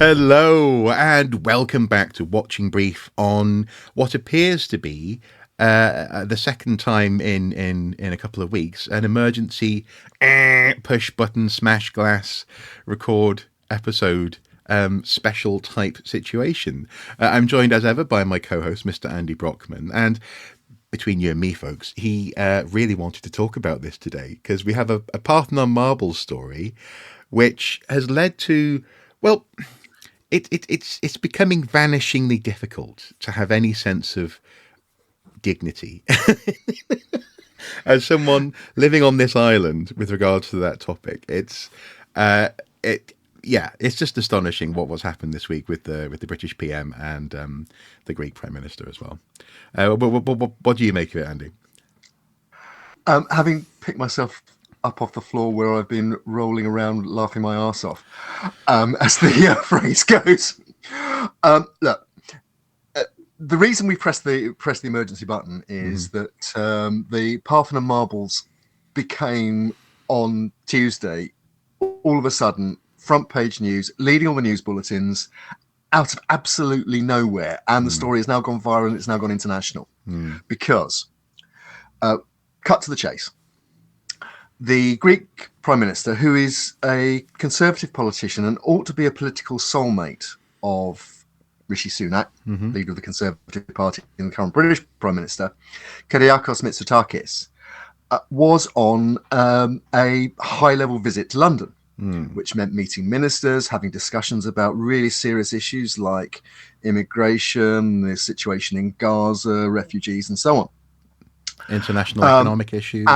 Hello and welcome back to Watching Brief on what appears to be the second time in a couple of weeks, an emergency push button, smash glass, record episode special type situation. I'm joined as ever by my co-host, Mr. Andy Brockman, and between you and me, folks, he really wanted to talk about this today because we have a Parthenon marble story which has led to, well, it's becoming vanishingly difficult to have any sense of dignity as someone living on this island with regards to that topic. It's just astonishing what happened this week with the British PM and the Greek Prime Minister as well. What do you make of it, Andy? Having picked myself up off the floor where I've been rolling around laughing my arse off, as the phrase goes. Look, the reason we press the emergency button is that the Parthenon marbles became on Tuesday all of a sudden front page news, leading all the news bulletins out of absolutely nowhere, and the story has now gone viral and it's now gone international because cut to the chase. The Greek Prime Minister, who is a Conservative politician and ought to be a political soulmate of Rishi Sunak, leader of the Conservative Party and the current British Prime Minister, Kyriakos Mitsotakis, was on a high-level visit to London, which meant meeting ministers, having discussions about really serious issues like immigration, the situation in Gaza, refugees, and so on. International economic issues.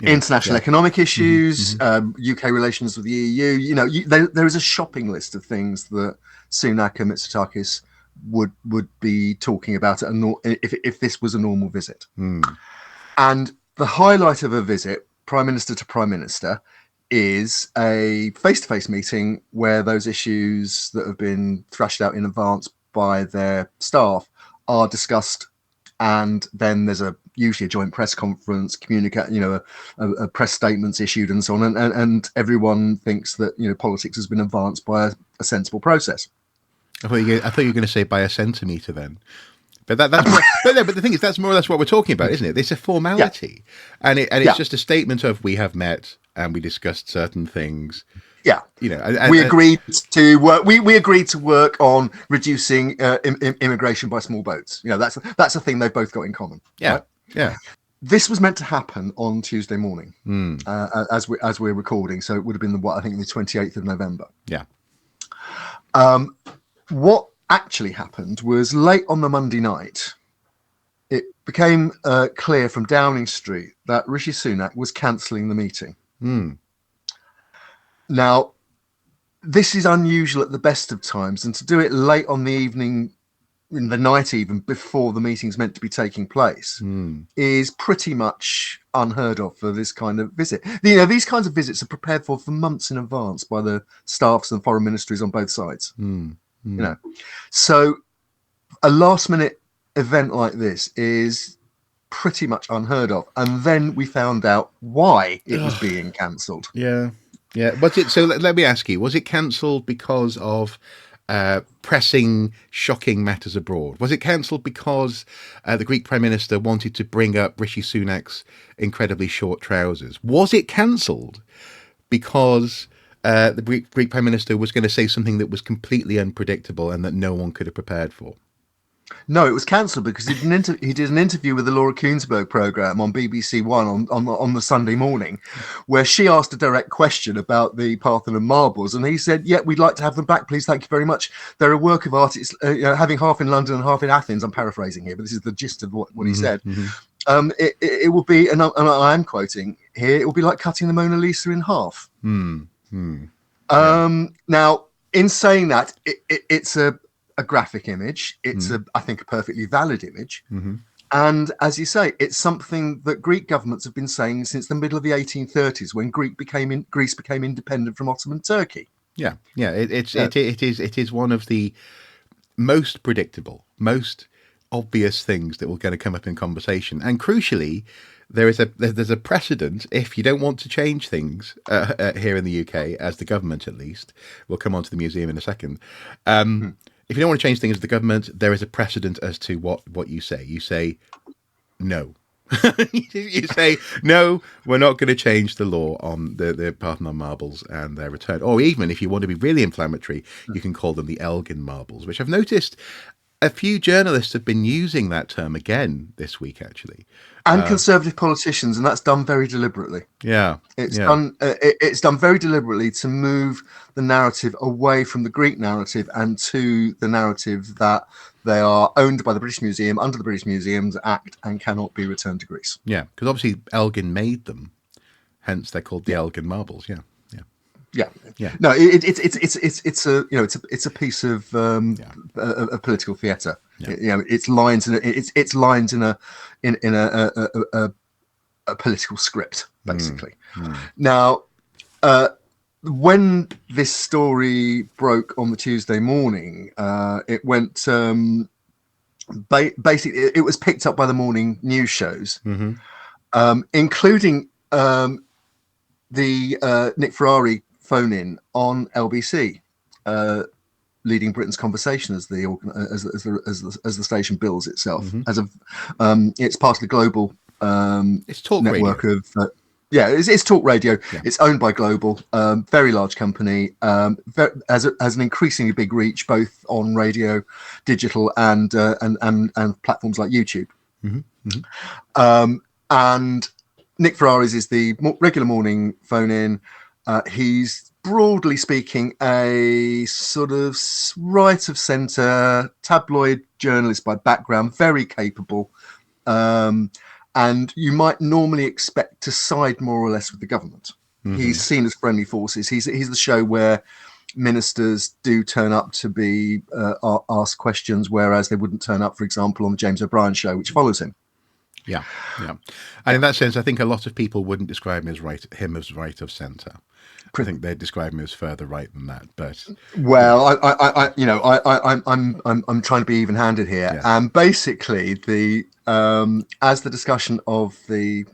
International economic issues, UK relations with the EU. There is a shopping list of things that Sunak and Mitsotakis would be talking about if this was a normal visit. And the highlight of a visit, Prime Minister to Prime Minister, is a face-to-face meeting where those issues that have been thrashed out in advance by their staff are discussed, and then there's usually a joint press conference, a press statements issued and so on, and everyone thinks that politics has been advanced by a sensible process. I thought you were going to say by a centimetre then. But that's but the thing is, that's more or less what we're talking about, isn't it? It's a formality, and it's just a statement of we have met and we discussed certain things. Yeah, we agreed to work. We agreed to work on reducing immigration by small boats. That's a thing they've both got in common. Yeah, right? Yeah. This was meant to happen on Tuesday morning, as we're recording. So it would have been the 28th of November. Yeah. What actually happened was late on the Monday night, it became clear from Downing Street that Rishi Sunak was cancelling the meeting. Now, this is unusual at the best of times, and to do it late on the evening, in the night even, before the meeting's meant to be taking place, is pretty much unheard of for this kind of visit. These kinds of visits are prepared for months in advance by the staffs and foreign ministries on both sides. So a last-minute event like this is pretty much unheard of. And then we found out why it was being cancelled. Yeah. Was it? So let me ask you: was it cancelled because of pressing, shocking matters abroad? Was it cancelled because the Greek Prime Minister wanted to bring up Rishi Sunak's incredibly short trousers? Was it cancelled because the Greek Prime Minister was going to say something that was completely unpredictable and that no one could have prepared for? No, it was cancelled because he did an interview with the Laura Kuenssberg programme on BBC One on the Sunday morning, where she asked a direct question about the Parthenon marbles, and he said, "Yeah, we'd like to have them back, please. Thank you very much. They're a work of art. It's having half in London and half in Athens." I'm paraphrasing here, but this is the gist of what he said. It will be, and I am quoting here, it will be like cutting the Mona Lisa in half. Now, in saying that, it's a graphic image. It's I think a perfectly valid image. And as you say, it's something that Greek governments have been saying since the middle of the 1830s, when Greece became independent from Ottoman Turkey. It is one of the most predictable, most obvious things that will going to come up in conversation. And crucially, there's a precedent. If you don't want to change things here in the UK, as the government at least, we'll come on to the museum in a second. If you don't want to change things as the government, there is a precedent as to what you say. You say no. You say no, we're not going to change the law on the Parthenon marbles and their return. Or even if you want to be really inflammatory, you can call them the Elgin marbles, which I've noticed a few journalists have been using that term again this week, actually. And conservative politicians, and that's done very deliberately. Yeah, it's done very deliberately to move the narrative away from the Greek narrative and to the narrative that they are owned by the British Museum under the British Museums Act and cannot be returned to Greece. Yeah, because obviously Elgin made them, hence they're called the Elgin marbles. Yeah. No, it's a piece of political theatre. Yeah. It's lines in a political script, basically. Now, when this story broke on the Tuesday morning, it went basically it was picked up by the morning news shows, including the Nick Ferrari phone in on LBC, leading Britain's conversation as the station bills itself as it's part of the global it's talk network radio. Of it's talk radio. Yeah. It's owned by Global, very large company, has an increasingly big reach both on radio, digital, and platforms like YouTube. And Nick Ferrari's is the regular morning phone in. He's broadly speaking a sort of right of centre tabloid journalist by background, very capable. And you might normally expect to side more or less with the government. He's seen as friendly forces. He's the show where ministers do turn up to be asked questions, whereas they wouldn't turn up, for example, on the James O'Brien show, which follows him. Yeah. And in that sense, I think a lot of people wouldn't describe him as right of centre. I think they'd describe him as further right than that. But well, I'm trying to be even-handed here, and basically as the discussion of the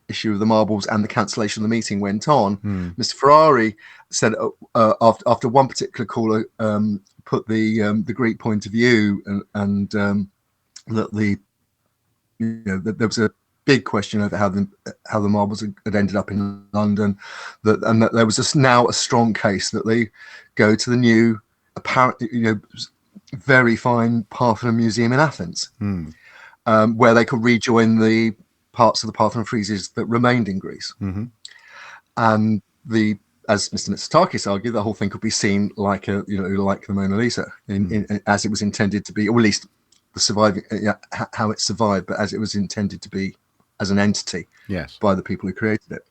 issue of the marbles and the cancellation of the meeting went on, Mr. Ferrari said after one particular caller put the Greek point of view and that there was a big question over how the marbles had ended up in London, and that there was now a strong case that they go to the new, apparently, very fine Parthenon Museum in Athens, where they could rejoin the parts of the Parthenon friezes that remained in Greece. And as Mr. Mitsotakis argued, the whole thing could be seen like like the Mona Lisa, as it was intended to be, or at least the surviving, how it survived, but as it was intended to be as an entity, by the people who created it.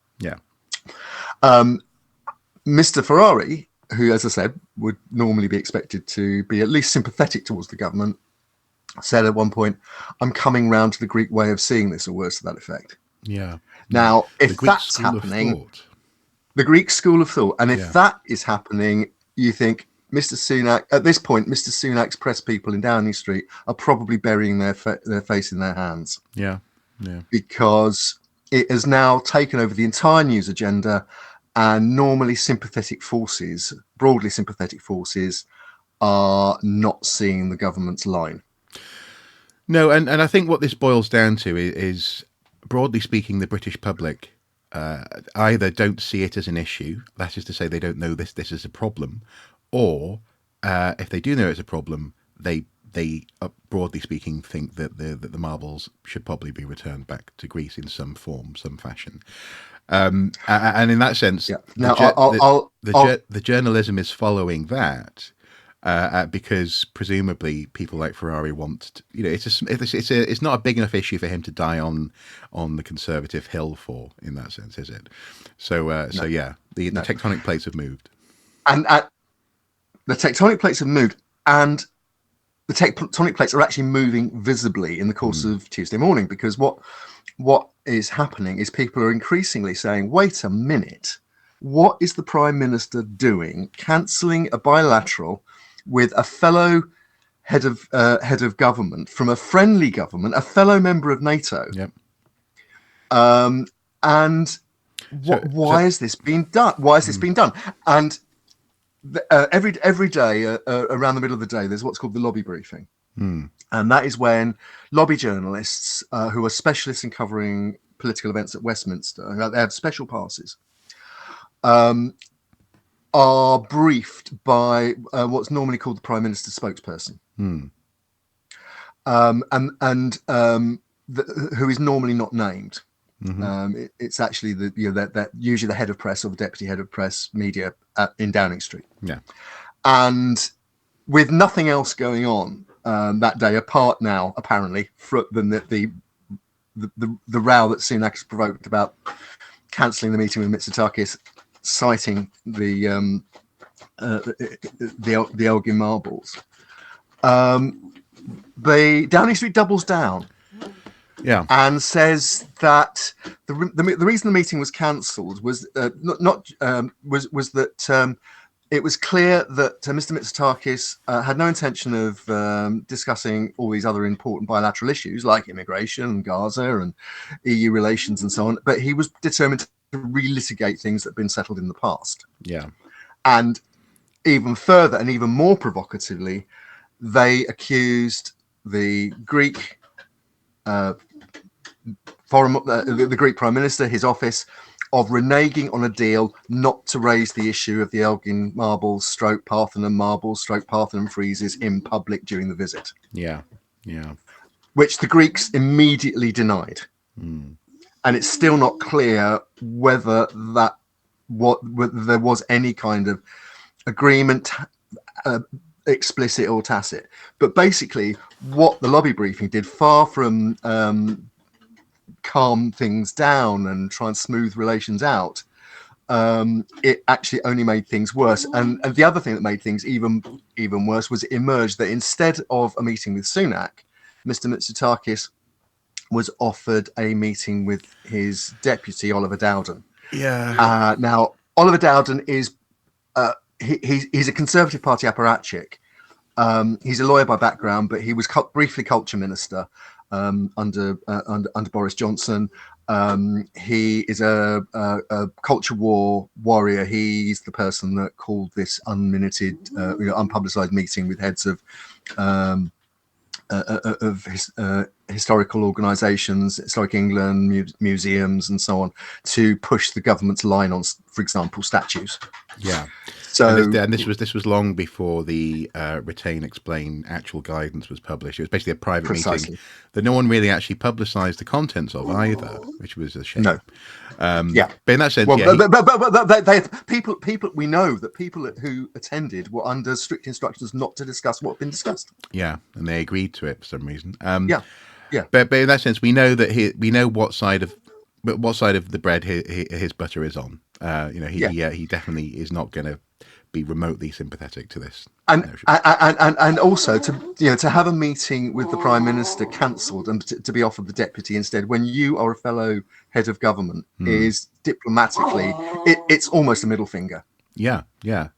Mr. Ferrari, who, as I said, would normally be expected to be at least sympathetic towards the government, said at one point, "I'm coming round to the Greek way of seeing this," or words to that effect. Now, if that's happening, the Greek school of thought, and if that is happening, you think Mr. Sunak, at this point, Mr. Sunak's press people in Downing Street are probably burying their face in their hands. Because it has now taken over the entire news agenda, and normally broadly sympathetic forces, are not seeing the government's line. No, and I think what this boils down to is broadly speaking, the British public either don't see it as an issue, that is to say they don't know this is a problem, or if they do know it's a problem, they broadly speaking think that the marbles should probably be returned back to Greece in some form, some fashion. And in that sense, the journalism is following that because presumably people like Ferrari want it's not a big enough issue for him to die on the Conservative hill for, in that sense, is it? So the tectonic plates have moved, and the tectonic plates have moved, and the tectonic plates are actually moving visibly in the course of Tuesday morning, because what is happening is people are increasingly saying, wait a minute, what is the Prime Minister doing cancelling a bilateral with a fellow head of government from a friendly government, a fellow member of NATO. Yep. And why has this been done? Why has this been done? And every day around the middle of the day, there's what's called the lobby briefing. And that is when lobby journalists who are specialists in covering political events at Westminster, they have special passes, are briefed by what's normally called the Prime Minister's spokesperson, who is normally not named. It's actually that usually the head of press or the deputy head of press media in Downing Street. Yeah. And with nothing else going on that day, apart now apparently than the row that Sunak has provoked about cancelling the meeting with Mitsotakis, citing the Elgin marbles. Downing Street doubles down. Yeah, and says that the reason the meeting was cancelled was that it was clear that Mr. Mitsotakis had no intention of discussing all these other important bilateral issues like immigration and Gaza and EU relations and so on, but he was determined to relitigate things that had been settled in the past. Yeah, and even further and even more provocatively, they accused the Greek. The Greek Prime Minister, his office, of reneging on a deal not to raise the issue of the Elgin marbles, Parthenon marbles, Parthenon friezes in public during the visit. Yeah, which the Greeks immediately denied, and it's still not clear whether there was any kind of agreement, explicit or tacit. But basically, what the lobby briefing did, far from calm things down and try and smooth relations out, it actually only made things worse. And the other thing that made things even worse was it emerged that instead of a meeting with Sunak, Mr. Mitsotakis was offered a meeting with his deputy, Oliver Dowden. Yeah. Now, Oliver Dowden is he's a Conservative Party apparatchik. He's a lawyer by background, but he was briefly culture minister under Boris Johnson. He is a culture war warrior. He's the person that called this unminuted, unpublicized meeting with heads of historical organisations, Historic England, museums, and so on, to push the government's line on, for example, statues. Yeah. So, and this was long before the Retain Explain actual guidance was published. It was basically a private meeting that no one really actually publicised the contents of either, which was a shame. No. But in that sense, but people we know that people who attended were under strict instructions not to discuss what had been discussed. Yeah, and they agreed to it for some reason. Yeah. But in that sense, we know that we know what side of the bread his butter is on. He definitely is not going to be remotely sympathetic to this. And also to have a meeting with the Prime Minister cancelled and to be offered the deputy instead, when you are a fellow head of government, is diplomatically it's almost a middle finger. Yeah. It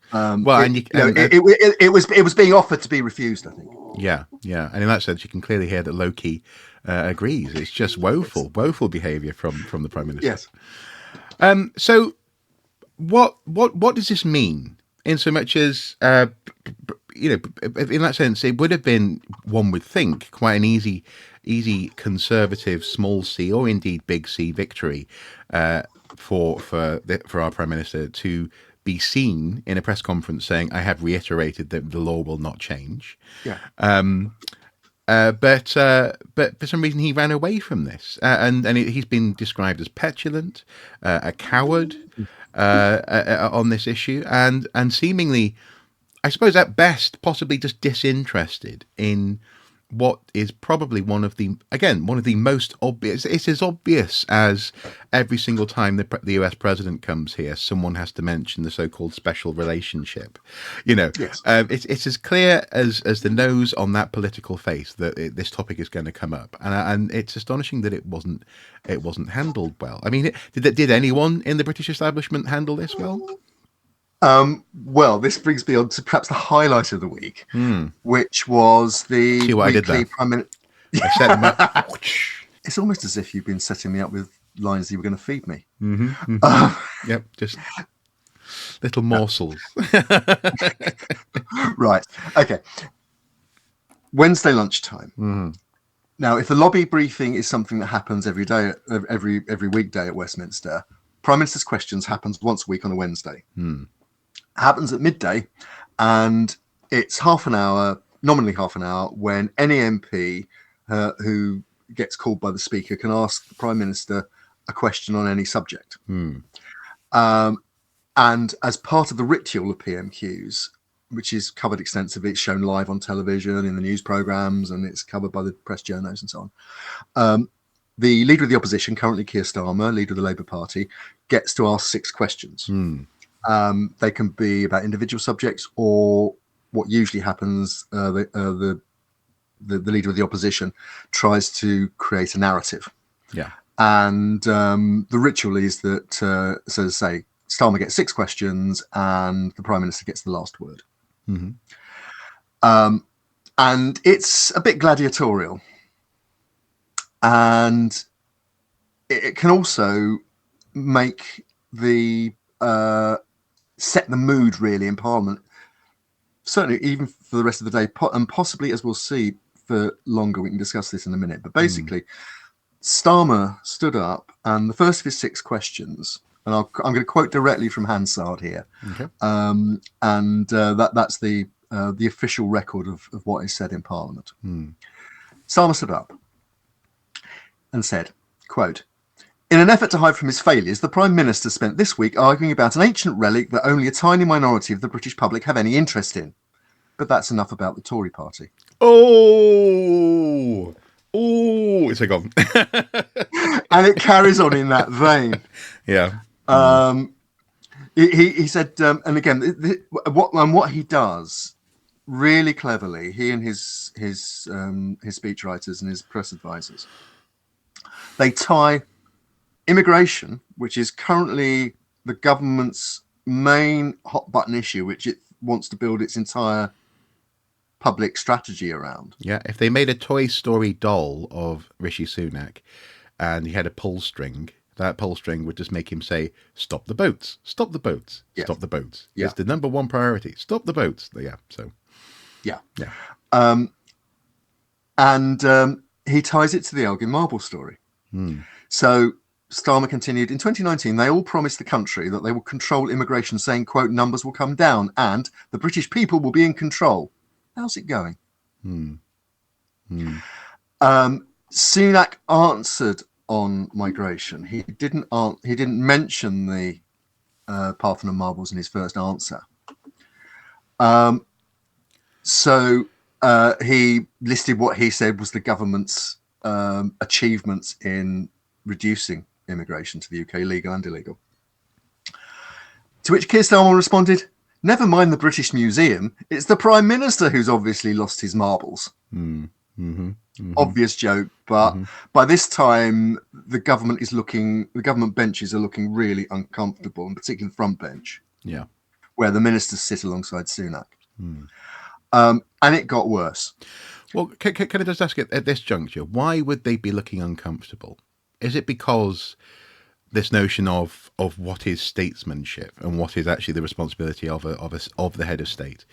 was being offered to be refused, I think. Yeah, and in that sense, you can clearly hear that Loki agrees. It's just woeful behaviour from the Prime Minister. Yes. So, what does this mean? In so much as in that sense, it would have been, one would think, quite an easy Conservative small c or indeed big C victory for our Prime Minister to be seen in a press conference saying, "I have reiterated that the law will not change." Yeah. But for some reason he ran away from this, and he's been described as petulant, a coward on this issue, and seemingly, I suppose at best, possibly just disinterested in what is probably one of the most obvious. It's as obvious as every single time the US president comes here, someone has to mention the so-called special relationship. Yes. It's as clear as the nose on that political face that this topic is going to come up, and it's astonishing that it wasn't handled well. I mean, did anyone in the British establishment handle this well? Well, this brings me on to perhaps the highlight of the week, which was the See what I did weekly there? Prime Minister. I set them up. It's almost as if you've been setting me up with lines you were going to feed me. Yep, just little morsels. Right. Okay. Wednesday lunchtime. Now, if the lobby briefing is something that happens every day, every weekday at Westminster, Prime Minister's Questions happens once a week on a Wednesday. Happens at midday, and it's half an hour, nominally half an hour, when any MP who gets called by the Speaker can ask the Prime Minister a question on any subject. And as part of the ritual of PMQs, which is covered extensively, it's shown live on television, in the news programmes, and it's covered by the press journals and so on. The Leader of the Opposition, currently Keir Starmer, Leader of the Labour Party, gets to ask 6 questions. They can be about individual subjects, or what usually happens, the Leader of the Opposition tries to create a narrative. Yeah. And the ritual is that, so to say, Starmer gets 6 questions and the Prime Minister gets the last word. And it's a bit gladiatorial. And it can also make the set the mood really in Parliament, certainly even for the rest of the day, and possibly, as we'll see, for longer. We can discuss this in a minute. But basically, Starmer stood up, and the first of his 6 questions, and I'm going to quote directly from Hansard here, that's the official record of what is said in Parliament. Starmer stood up and said, quote, "In an effort to hide from his failures, the Prime Minister spent this week arguing about an ancient relic that only a tiny minority of the British public have any interest in. But that's enough about the Tory party." Oh, it's a gone. And it carries on in that vein. Yeah. He said, and again, what he does really cleverly, he and his speechwriters and his press advisors, they tie immigration, which is currently the government's main hot button issue, which it wants to build its entire public strategy around. Yeah, if they made a Toy Story doll of Rishi Sunak and he had a pull string, that pull string would just make him say, "Stop the boats, stop the boats, stop the boats." Yeah. It's the number one priority. Stop the boats. Yeah, so. Yeah. Yeah. And he ties it to the Elgin Marble story. So Starmer continued, "In 2019, they all promised the country that they will control immigration, saying, quote, numbers will come down and the British people will be in control. How's it going?" Sunak answered on migration. He didn't mention the Parthenon marbles in his first answer. So he listed what he said was the government's achievements in reducing immigration to the UK, legal and illegal. To which Keir Starmer responded, "Never mind the British Museum, it's the Prime Minister who's obviously lost his marbles." Obvious joke, but by this time the government benches are looking really uncomfortable, and particularly the front bench, where the ministers sit alongside Sunak. And it got worse. Well, can I just ask it at this juncture, why would they be looking uncomfortable? Is it because this notion of what is statesmanship and what is actually the responsibility of the head of state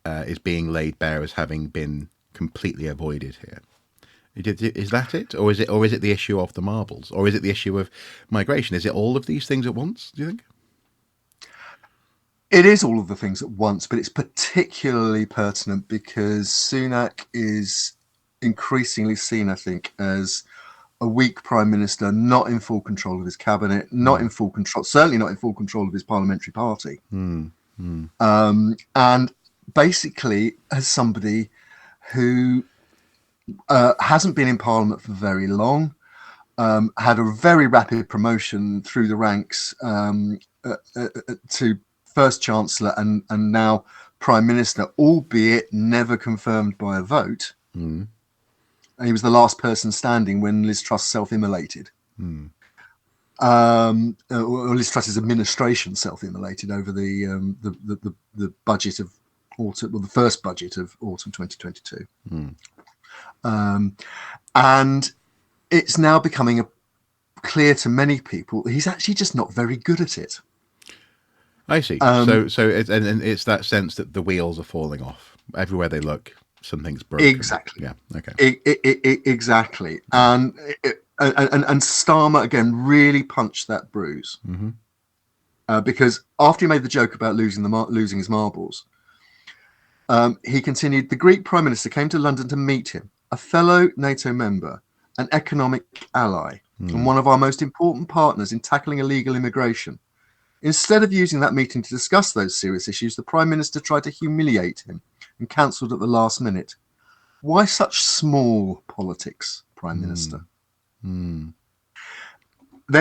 is being laid bare as having been completely avoided here? Is that it, or is it the issue of the marbles, or is it the issue of migration? Is it all of these things at once, do you think? It is all of the things at once, but it's particularly pertinent because Sunak is increasingly seen, I think, as a weak Prime Minister, not in full control of his cabinet, not in full control, certainly not in full control of his parliamentary party. And basically as somebody who hasn't been in Parliament for very long, had a very rapid promotion through the ranks to First Chancellor and now Prime Minister, albeit never confirmed by a vote. And he was the last person standing when Liz Truss self-immolated. or at least Truss's administration self-immolated over the budget of autumn, well, the first budget of autumn 2022. And it's now becoming clear to many people he's actually just not very good at it. I see. So it's that sense that the wheels are falling off everywhere they look. Something's broken. Exactly. Yeah. Okay. Exactly. And Starmer again really punched that bruise, because after he made the joke about losing his marbles, he continued. The Greek Prime Minister came to London to meet him, a fellow NATO member, an economic ally, and one of our most important partners in tackling illegal immigration. Instead of using that meeting to discuss those serious issues, the Prime Minister tried to humiliate him and cancelled at the last minute. Why such small politics, Prime Minister? Then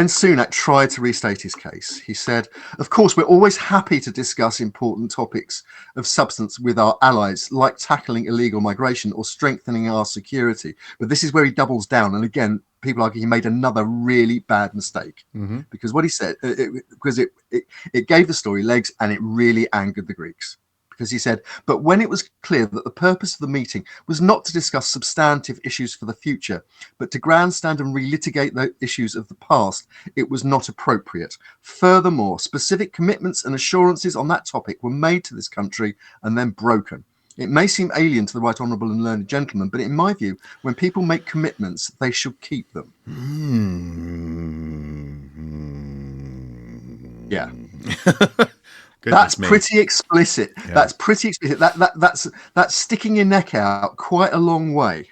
Sunak tried to restate his case. He said, of course, we're always happy to discuss important topics of substance with our allies, like tackling illegal migration or strengthening our security. But this is where he doubles down. And again, people argue he made another really bad mistake, because what he said, it gave the story legs, and it really angered the Greeks. Because he said, but when it was clear that the purpose of the meeting was not to discuss substantive issues for the future, but to grandstand and relitigate the issues of the past, it was not appropriate. Furthermore, specific commitments and assurances on that topic were made to this country and then broken. It may seem alien to the right honourable and learned gentleman, but in my view, when people make commitments, they should keep them. Yeah. That's pretty explicit. Yeah. That's pretty explicit. That's sticking your neck out quite a long way.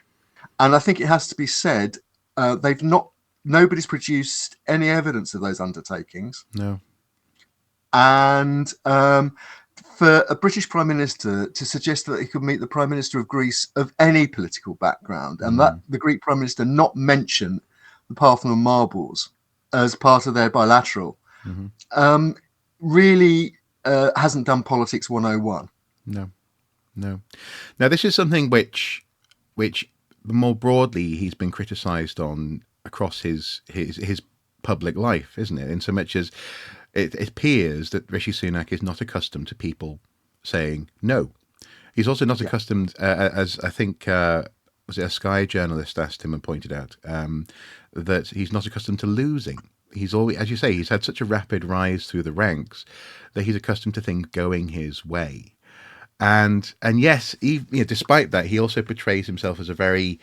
And I think it has to be said, nobody's produced any evidence of those undertakings. No. And for a British Prime Minister to suggest that he could meet the Prime Minister of Greece of any political background, and that the Greek Prime Minister not mention the Parthenon marbles as part of their bilateral, really hasn't done politics 101. No. Now, this is something which more broadly he's been criticised on across his public life, isn't it? In so much as it appears that Rishi Sunak is not accustomed to people saying no. He's also not accustomed, as I think was it a Sky journalist asked him and pointed out, that he's not accustomed to losing. He's always, as you say, he's had such a rapid rise through the ranks that he's accustomed to things going his way. And yes, despite that, he also portrays himself as a very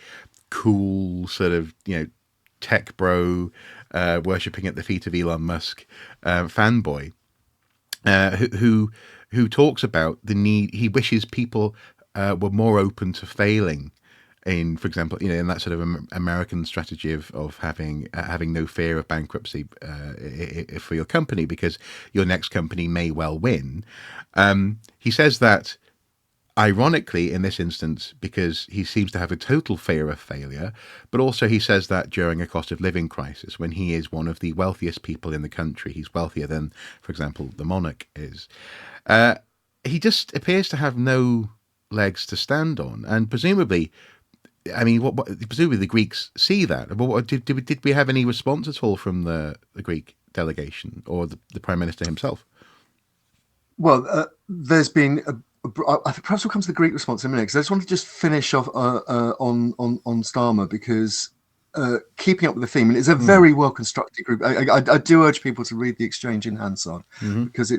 cool sort of, tech bro, worshipping at the feet of Elon Musk fanboy, who talks about the need. He wishes people were more open to failing. In, for example, in that sort of American strategy of having no fear of bankruptcy for your company, because your next company may well win. He says that, ironically, in this instance, because he seems to have a total fear of failure, but also he says that during a cost of living crisis, when he is one of the wealthiest people in the country, he's wealthier than, for example, the monarch is. He just appears to have no legs to stand on, and presumably. I mean, presumably the Greeks see that. But did we have any response at all from the Greek delegation or the Prime Minister himself? Well, there's been perhaps we'll come to the Greek response in a minute, because I just want to just finish off on Starmer, because keeping up with the theme, and it's a very well constructed group. I do urge people to read the exchange in Hansard, because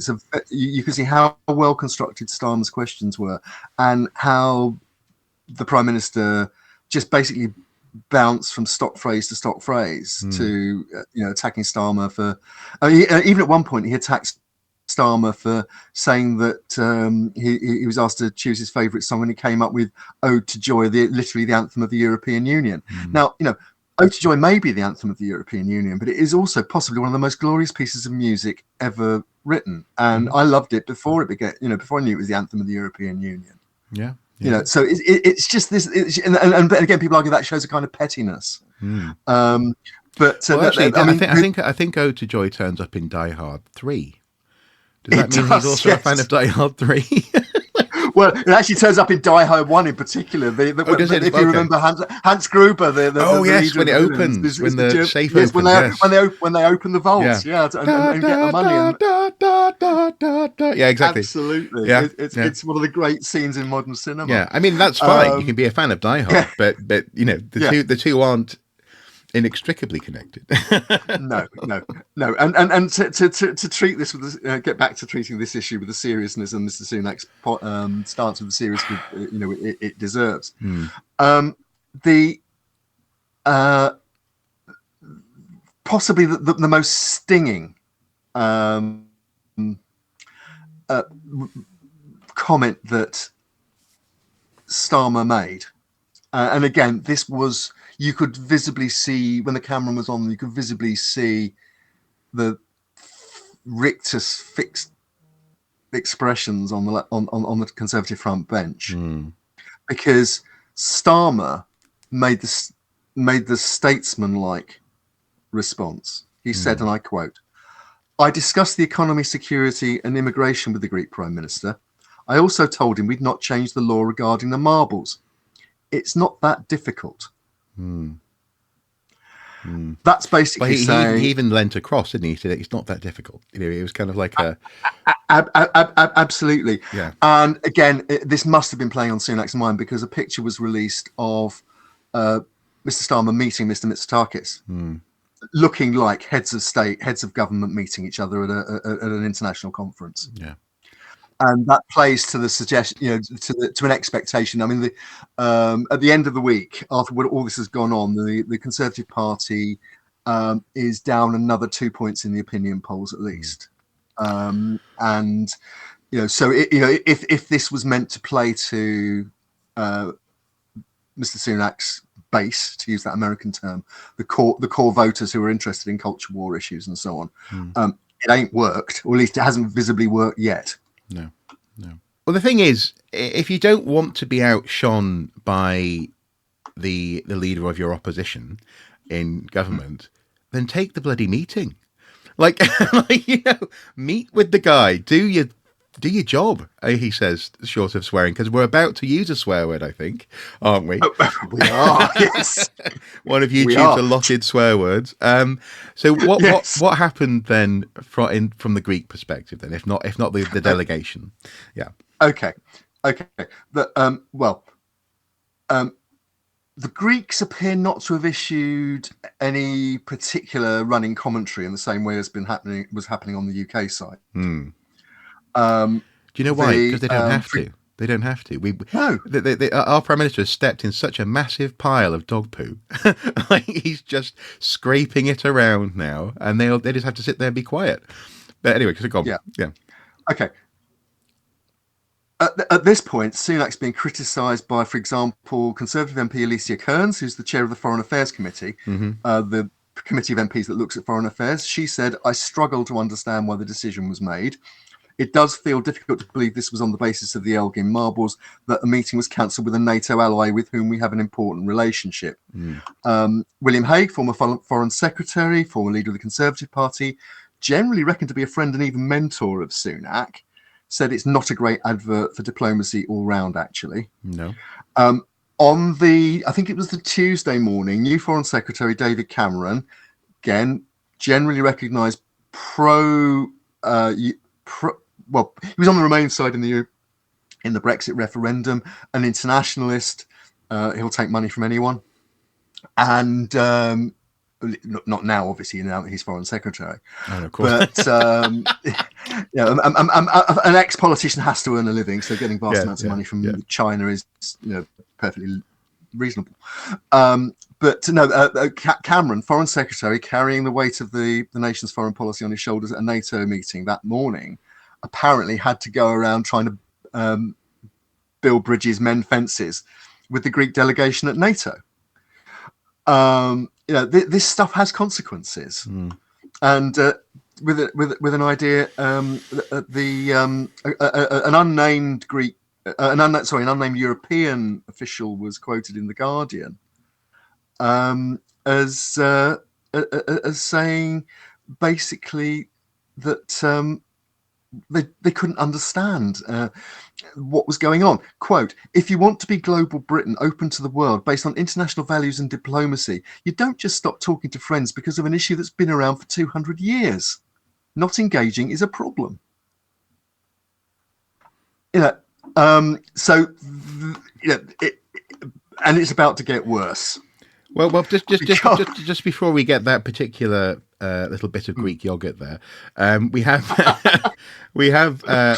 you can see how well constructed Starmer's questions were, and how the Prime Minister just basically bounce from stock phrase to stock phrase to attacking Starmer for even at one point he attacked Starmer for saying that he was asked to choose his favourite song, and he came up with "Ode to Joy," literally the anthem of the European Union. Now, "Ode to Joy" may be the anthem of the European Union, but it is also possibly one of the most glorious pieces of music ever written, and I loved it before it began. Before I knew it was the anthem of the European Union. Yeah. So it's just this, and again, people argue that shows a kind of pettiness. But actually, I think "Ode to Joy" turns up in Die Hard 3. Does that mean he's also a fan of Die Hard 3? Well, it actually turns up in Die Hard 1 in particular. Does it? If you Okay. remember Hans Gruber, the Yes, leader when of it the villains, opens, when is the safe yes, opens, yes. when they open the vaults, Yeah. and get the money. Yeah, exactly. Absolutely, Yeah, it's one of the great scenes in modern cinema. Yeah, I mean that's fine. You can be a fan of Die Hard, but you know the two aren't inextricably connected. No, and to treat this with get back to treating this issue with the seriousness and Mr. Sunak's stance of the series, it deserves. The possibly the most stinging comment that Starmer made, and again, this was, you could visibly see when the camera was on, you could visibly see the rictus fixed expressions on the Conservative front bench, because Starmer made the statesman-like response. He said, and I quote, "I discussed the economy, security and immigration with the Greek Prime Minister. I also told him we'd not changed the law regarding the marbles. It's not that difficult." That's basically saying... He even lent across, didn't he? He said it's not that difficult. You know, it was kind of like a... Absolutely. Yeah. And again, this must have been playing on Sunak's mind, because a picture was released of Mr. Starmer meeting Mr. Mitsotakis, looking like heads of state, heads of government meeting each other at an international conference. Yeah. And that plays to the suggestion, to an expectation. I mean, at the end of the week, after all this has gone on, the Conservative Party is down another 2 points in the opinion polls at least. And so if this was meant to play to Mr. Sunak's base, to use that American term, the core voters who are interested in culture war issues and so on, it ain't worked, or at least it hasn't visibly worked yet. No. Well, the thing is, if you don't want to be outshone by the leader of your opposition in government, then take the bloody meeting. Like, meet with the guy, do your job, he says, short of swearing, because we're about to use a swear word, I think, aren't we? We are, yes. One of YouTube's allotted swear words. So what happened then from the Greek perspective then, if not the delegation? Yeah. Okay. The Greeks appear not to have issued any particular running commentary in the same way as was happening on the UK side. Do you know why? Because they don't have to. They don't have to. No. Our Prime Minister has stepped in such a massive pile of dog poo. Like, he's just scraping it around now, and they just have to sit there and be quiet. But anyway, go on. Yeah. Okay. At this point, Sunak's being criticised by, for example, Conservative MP Alicia Kearns, who's the chair of the Foreign Affairs Committee, the committee of MPs that looks at foreign affairs. She said, "I struggle to understand why the decision was made. It does feel difficult to believe this was on the basis of the Elgin marbles, that the meeting was cancelled with a NATO ally with whom we have an important relationship." William Hague, former Foreign Secretary, former leader of the Conservative Party, generally reckoned to be a friend and even mentor of Sunak, said it's not a great advert for diplomacy all round, actually. No. I think it was the Tuesday morning, new Foreign Secretary David Cameron, again, generally recognised he was on the Remain side in the Brexit referendum, an internationalist. He'll take money from anyone, and not now, obviously, now that he's Foreign Secretary. Oh, of course. But an ex-politician has to earn a living, so getting vast amounts of money from China is perfectly reasonable. But no, Cameron, Foreign Secretary, carrying the weight of the nation's foreign policy on his shoulders at a NATO meeting that morning, apparently had to go around trying to build bridges, mend fences with the Greek delegation at NATO. This stuff has consequences, and with an idea, an unnamed European official was quoted in the Guardian as saying basically that they couldn't understand what was going on. Quote, if you want to be global Britain, open to the world, based on international values and diplomacy, you don't just stop talking to friends because of an issue that's been around for 200 years. Not engaging is a problem. So and it's about to get worse. Well, just before we get that particular little bit of Greek yogurt there, we have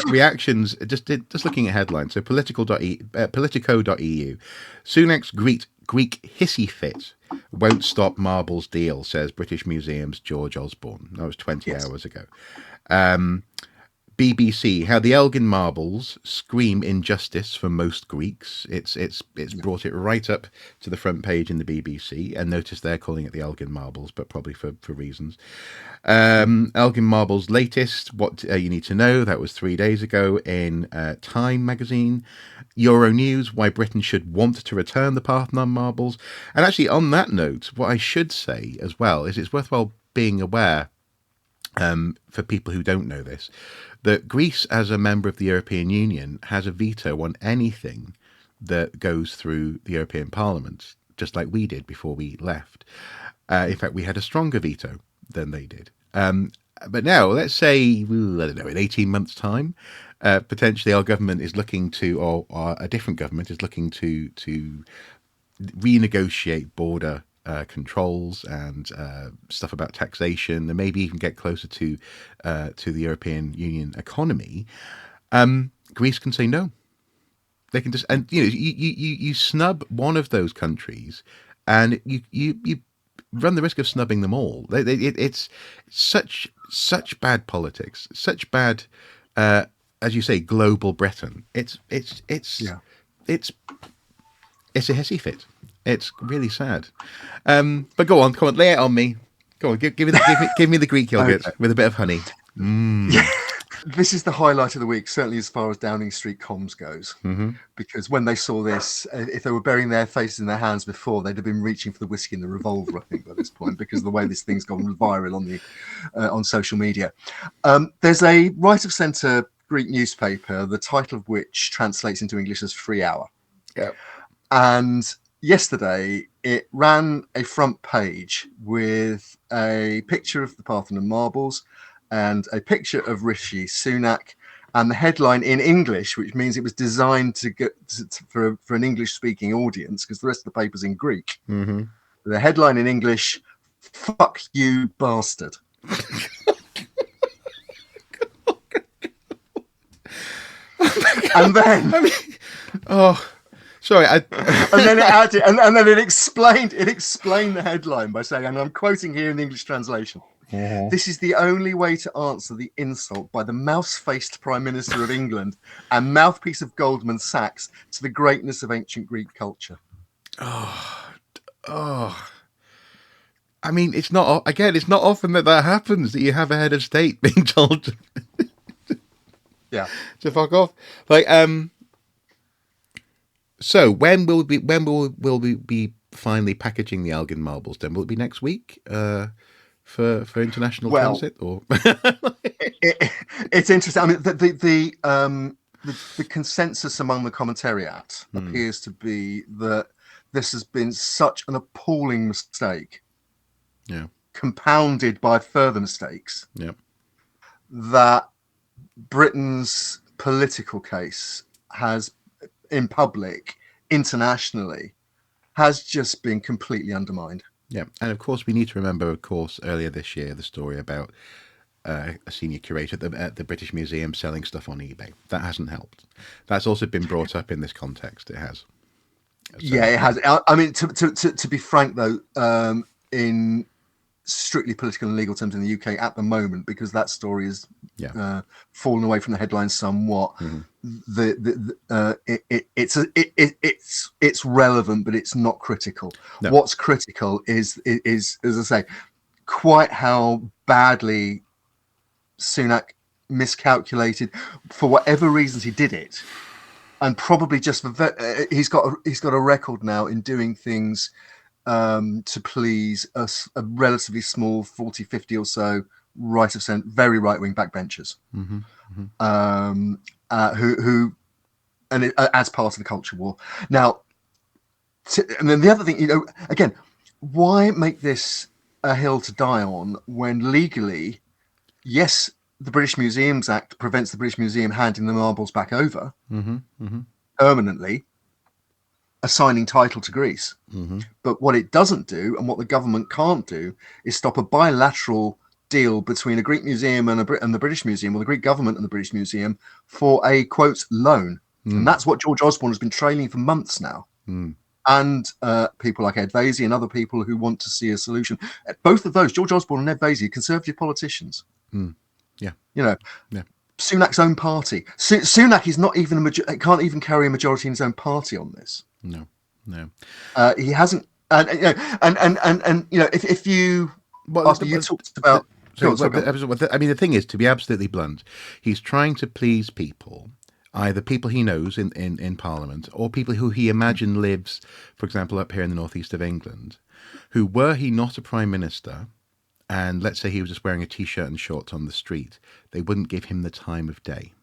reactions. Just looking at headlines. So Politico.eu, Sunak's Greek hissy fit won't stop marbles deal, says British Museum's George Osborne. That was 20 hours ago. BBC, how the Elgin marbles scream injustice for most Greeks. It's brought it right up to the front page in the BBC, and notice they're calling it the Elgin marbles, but probably for reasons. Elgin marbles latest, what you need to know, that was 3 days ago in Time magazine. Euronews, why Britain should want to return the Parthenon marbles. And actually, on that note, what I should say as well is it's worthwhile being aware, for people who don't know this, that Greece, as a member of the European Union, has a veto on anything that goes through the European Parliament, just like we did before we left. In fact, we had a stronger veto than they did. But now, let's say, I don't know, in 18 months' time, potentially our government is looking to, or a different government is looking to renegotiate border controls and stuff about taxation, and maybe even get closer to the European Union economy. Greece can say no. They can just, and you snub one of those countries, and you run the risk of snubbing them all. It's such bad politics, such bad, as you say, global Britain. It's a hissy fit. It's really sad. But go on, come on, lay it on me. Go on, give me the Greek yogurt with a bit of honey. Yeah. This is the highlight of the week, certainly as far as Downing Street comms goes. Mm-hmm. Because when they saw this, if they were burying their faces in their hands before, they'd have been reaching for the whiskey and the revolver, I think, by this point, because of the way this thing's gone viral on social media. There's a right-of-centre Greek newspaper, the title of which translates into English as Free Hour. Yeah. And yesterday, it ran a front page with a picture of the Parthenon marbles and a picture of Rishi Sunak, and the headline in English, which means it was designed to get for an English-speaking audience, because the rest of the paper's in Greek. Mm-hmm. The headline in English: "Fuck you, bastard." And then, sorry. And then it added, and then it explained the headline by saying, and I'm quoting here in the English translation: "This is the only way to answer the insult by the mouse-faced Prime Minister of England and mouthpiece of Goldman Sachs to the greatness of ancient Greek culture." I mean, it's not often that happens, that you have a head of state being told to fuck off. Like, so when will we be finally packaging the Elgin marbles? Then will it be next week for international transit? Or it's interesting. I mean, the consensus among the commentariat appears to be that this has been such an appalling mistake, compounded by further mistakes, that Britain's political case has, in public, internationally, has just been completely undermined. Yeah, and of course we need to remember, of course, earlier this year, the story about a senior curator at the British Museum selling stuff on eBay. That hasn't helped. That's also been brought up in this context. It has. Yeah, it has. I mean, to be frank, though, in strictly political and legal terms in the UK at the moment, because that story has fallen away from the headlines somewhat. It's relevant, but it's not critical. No. What's critical is, as I say, quite how badly Sunak miscalculated, for whatever reasons he did it, and probably just for he's got a record now in doing things to please a relatively small 40, 50 or so right of centre, very right wing backbenchers, Mm-hmm. Mm-hmm. who and as part of the culture war. Now, and then the other thing, again, why make this a hill to die on when legally, yes, the British Museums Act prevents the British Museum handing the marbles back over Mm-hmm. Mm-hmm. permanently, assigning title to Greece. Mm-hmm. But what it doesn't do, and what the government can't do, is stop a bilateral deal between a Greek museum and the British Museum, or the Greek government and the British Museum, for a, quote, loan. And that's what George Osborne has been trailing for months now. And people like Ed Vaizey and other people who want to see a solution. Both of those, George Osborne and Ed Vaizey, conservative politicians. Yeah. Yeah. Sunak's own party. Sunak is not even can't even carry a majority in his own party on this. No. He hasn't. And if you after you talked about. I mean, the thing is, to be absolutely blunt, he's trying to please people, either people he knows in Parliament or people who he imagine lives, for example, up here in the northeast of England, who, were he not a prime minister, and let's say he was just wearing a T-shirt and shorts on the street, they wouldn't give him the time of day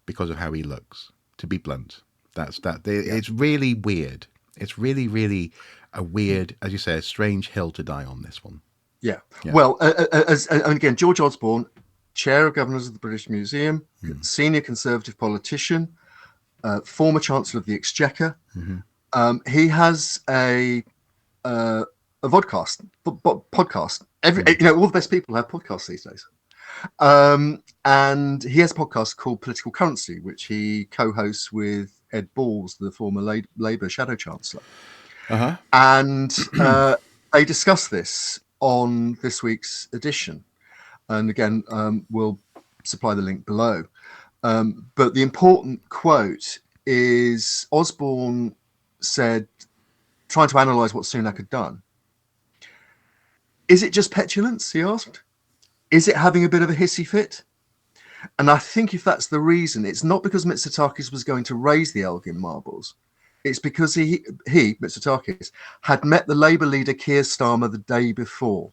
because of how he looks, to be blunt. It's really weird. It's really, really a weird, as you say, a strange hill to die on, this one. Yeah. Well, and again, George Osborne, Chair of Governors of the British Museum, senior Conservative politician, former Chancellor of the Exchequer. He has a podcast. All the best people have podcasts these days. And he has a podcast called Political Currency, which he co-hosts with Ed Balls, the former Labour Shadow Chancellor. And they discuss this on this week's edition. And again, we'll supply the link below. But the important quote is Osborne said, trying to analyse what Sunak had done. Is it just petulance, he asked? Is it having a bit of a hissy fit? And I think if that's the reason, it's not because Mitsotakis was going to raise the Elgin marbles. It's because he Mitsotakis, had met the Labour leader Keir Starmer the day before.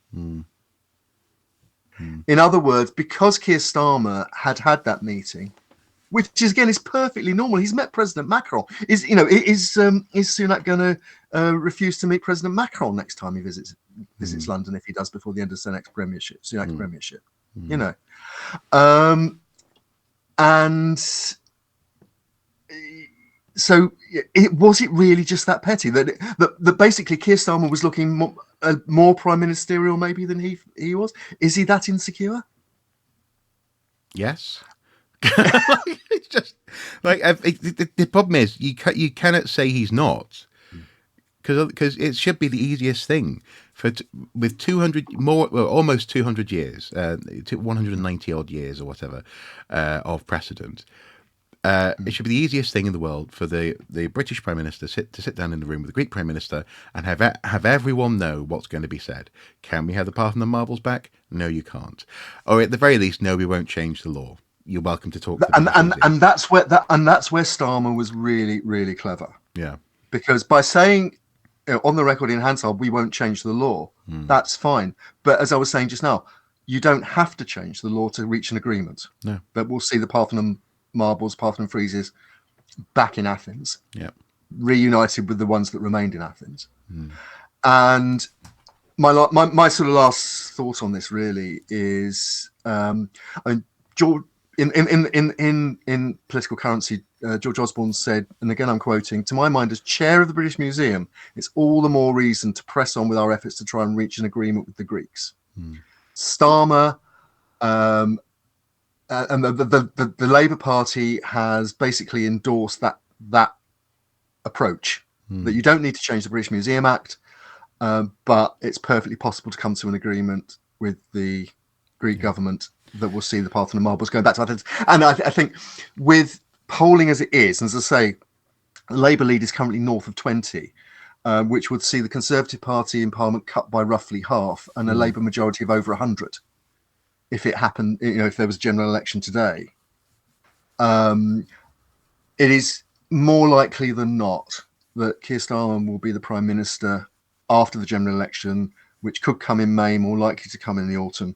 In other words, because Keir Starmer had that meeting, which is, again, is perfectly normal. He's met President Macron. Is Sunak going to refuse to meet President Macron next time he visits London, if he does before the end of Sunak's premiership? And so was it really just that petty that basically Keir Starmer was looking more prime ministerial maybe than he was? Is he that insecure? Yes. It's just like the problem is you cannot say he's not, because it should be the easiest thing with 200 more, well, almost 200 years, 190 odd years or whatever of precedent. It should be the easiest thing in the world for the British Prime Minister to sit down in the room with the Greek Prime Minister and have everyone know what's going to be said. Can we have the Parthenon marbles back? No, you can't. Or at the very least, no, we won't change the law. You're welcome to talk. And that's where Starmer was really, really clever. Yeah, because by saying on the record in Hansard, we won't change the law. That's fine. But as I was saying just now, you don't have to change the law to reach an agreement. No, but we'll see the Parthenon marbles, Parthenon friezes back in Athens. Yeah, reunited with the ones that remained in Athens. And my sort of last thought on this really is, George. In Political Currency, George Osborne said, and again I'm quoting, "To my mind, as chair of the British Museum, it's all the more reason to press on with our efforts to try and reach an agreement with the Greeks." Starmer and the Labour Party has basically endorsed that approach, that you don't need to change the British Museum Act, but it's perfectly possible to come to an agreement with the Greek government that will see the Parthenon marbles going back to Athens. And I think with polling as it is, and as I say, the Labour lead is currently north of 20, which would see the Conservative Party in Parliament cut by roughly half and a Labour majority of over 100. If it happened, if there was a general election today, it is more likely than not that Keir Starmer will be the Prime Minister after the general election which could come in May, more likely to come in the autumn.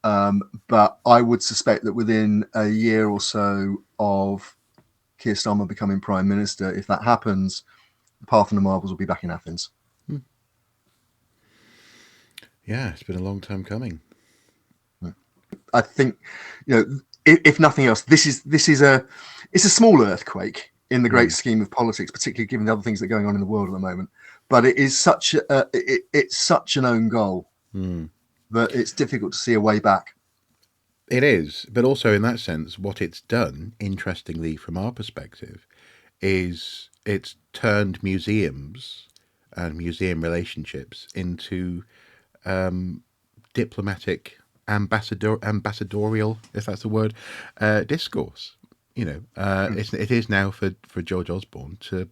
But I would suspect that within a year or so of Keir Starmer becoming Prime Minister, if that happens, the Parthenon marbles will be back in Athens. Yeah, it's been a long time coming. I think, if nothing else, this is it's a small earthquake in the great scheme of politics, particularly given the other things that are going on in the world at the moment. But it is it's such an own goal that it's difficult to see a way back. It is, but also in that sense, what it's done, interestingly, from our perspective, is it's turned museums and museum relationships into diplomatic, ambassadorial, if that's the word, discourse. It is now for George Osborne to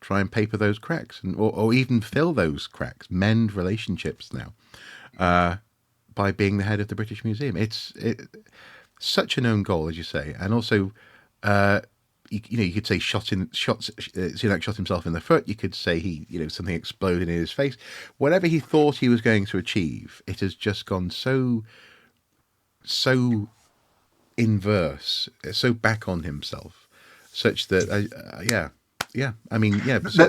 try and paper those cracks, or even fill those cracks, mend relationships now. By being the head of the British Museum, it's such an own goal, as you say, and also, you could say Sunak shot himself in the foot. You could say something exploded in his face. Whatever he thought he was going to achieve, it has just gone so inverse, so back on himself, such that I mean, yeah. So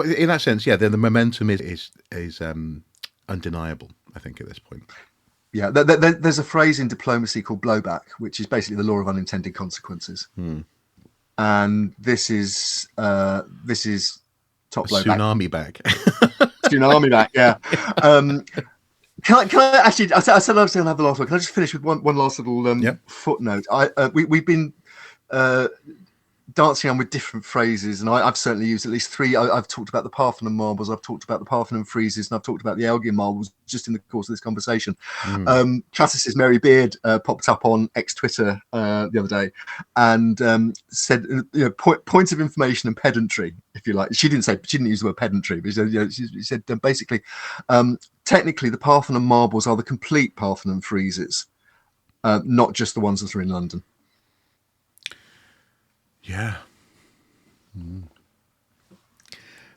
in that sense, the momentum is undeniable, I think, at this point. Yeah, there's a phrase in diplomacy called blowback, which is basically the law of unintended consequences. And this is top blowback. Tsunami back. Tsunami back, yeah. Can I actually? I said I was going to have the last one. Can I just finish with one last little footnote? We've been dancing on with different phrases, and I've certainly used at least three. I've talked about the Parthenon marbles, I've talked about the Parthenon friezes, and I've talked about the Elgin marbles just in the course of this conversation. Classicist Mary Beard popped up on Twitter the other day and said, points of information and pedantry, if you like. She didn't use the word pedantry, but she said basically, technically the Parthenon marbles are the complete Parthenon friezes, not just the ones that are in London. Yeah.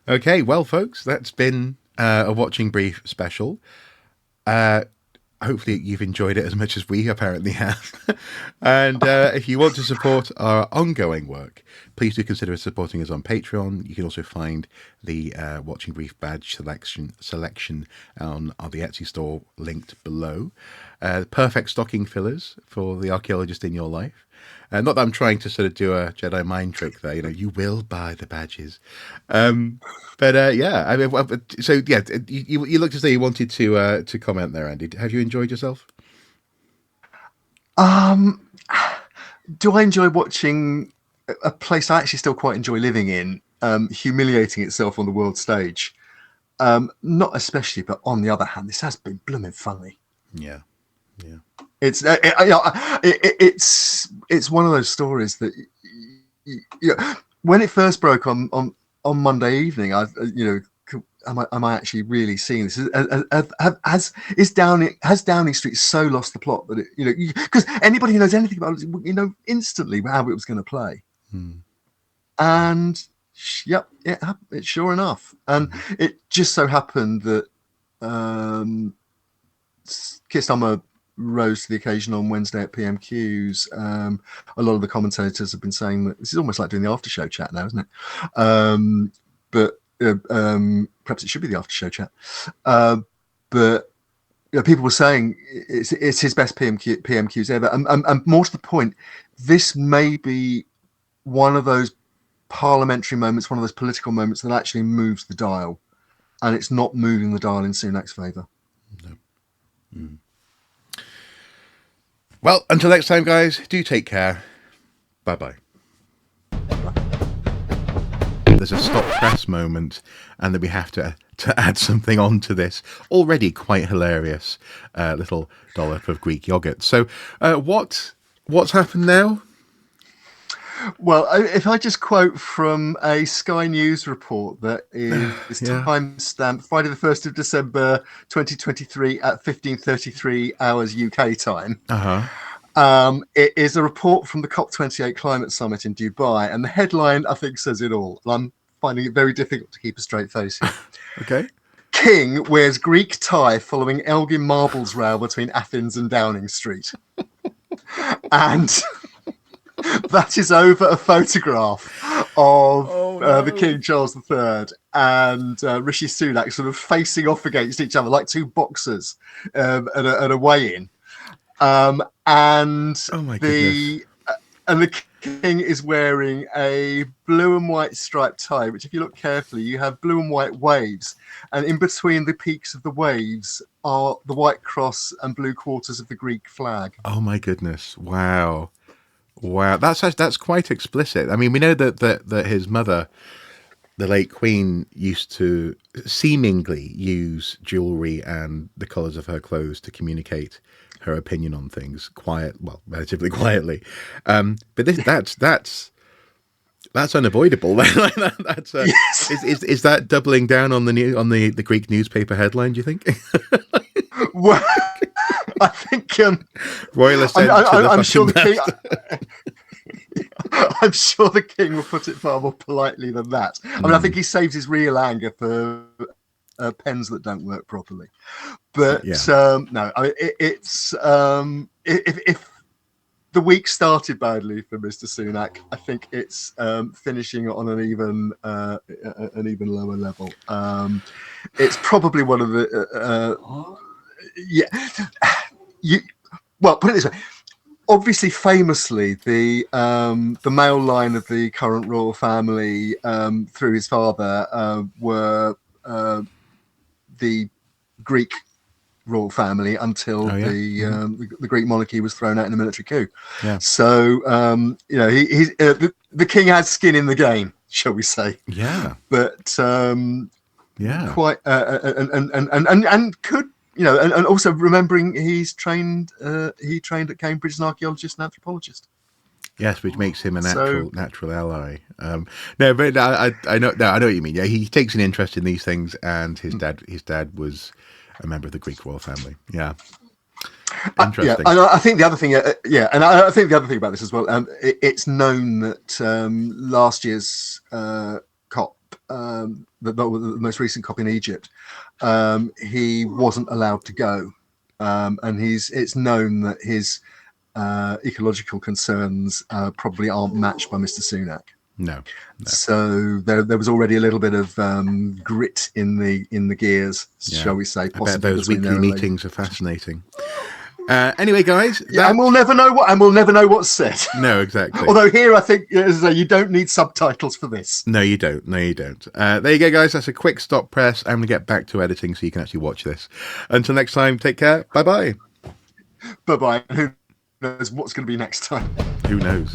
Okay, well, folks, that's been a Watching Brief special. Hopefully you've enjoyed it as much as we apparently have. And if you want to support our ongoing work, please do consider supporting us on Patreon. You can also find the Watching Brief badge selection on the Etsy store linked below. Perfect stocking fillers for the archaeologist in your life. Not that I'm trying to sort of do a Jedi mind trick there. You will buy the badges. But you looked as though you wanted to comment there, Andy. Have you enjoyed yourself? Do I enjoy watching a place I actually still quite enjoy living in humiliating itself on the world stage? Not especially, but on the other hand, this has been blooming funny. Yeah. It's one of those stories that when it first broke on Monday evening, am I actually really seeing this? Has Downing Street so lost the plot that because anybody who knows anything about it, instantly how it was going to play, and it sure enough, and it just so happened that Keir Starmer rose to the occasion on Wednesday at PMQs. A lot of the commentators have been saying that this is almost like doing the after show chat now, isn't it? But perhaps it should be the after show chat. But people were saying it's his best PMQs ever, and more to the point, this may be one of those parliamentary moments, one of those political moments that actually moves the dial, and it's not moving the dial in Sunak's favour. No. Well, until next time, guys, do take care. Bye-bye. There's a stop press moment, and then we have to add something onto this already quite hilarious little dollop of Greek yogurt. So what's happened now? Well, if I just quote from a Sky News report that is time-stamped Friday the 1st of December 2023 at 15:33 hours UK time. It is a report from the COP28 Climate Summit in Dubai, and the headline, I think, says it all. I'm finding it very difficult to keep a straight face here. Okay. king wears Greek tie following Elgin Marbles row between Athens and Downing Street. And that is over a photograph of the King Charles III and Rishi Sunak sort of facing off against each other like two boxers at a weigh-in. And Oh my goodness. And the king is wearing a blue and white striped tie, which if you look carefully, you have blue and white waves. And in between the peaks of the waves are the white cross and blue quarters of the Greek flag. Oh my goodness. Wow. That's quite explicit. I mean, we know that his mother, the late Queen, used to seemingly use jewelry and the colours of her clothes to communicate her opinion on things relatively quietly. But that's unavoidable. That's Yes. Is that doubling down on the Greek newspaper headline? Do you think? Well, I think Royal ascent to the I'm sure the fucking king. I'm sure the king will put it far more politely than that. I mean, I think he saves his real anger for pens that don't work properly. But no, I mean, it's if the week started badly for Mr. Sunak, I think it's finishing on an even lower level. It's probably one of the well, put it this way. Obviously, famously, the male line of the current royal family through his father were the Greek royal family until the Greek monarchy was thrown out in a military coup. Yeah. So he's the king has skin in the game, shall we say? Yeah. But quite and could. And also remembering he trained at Cambridge as an archaeologist and anthropologist. Yes, which makes him a natural ally. No, but I know what you mean. Yeah, he takes an interest in these things, and his dad was a member of the Greek royal family. Yeah, interesting. And I think the other thing, and I think the other thing about this as well, it's known that last year's COP, the most recent COP in Egypt, he wasn't allowed to go, and it's known that his ecological concerns probably aren't matched by Mr. Sunak. No. So there was already a little bit of grit in the gears, shall we say? I bet those weekly meetings are fascinating. Anyway, guys, and we'll never know what's said. No, exactly. Although here, I think you don't need subtitles for this. No, you don't. There you go, guys. That's a quick stop press. I'm going to get back to editing so you can actually watch this. Until next time, take care. Bye-bye. Bye-bye. Who knows what's going to be next time? Who knows?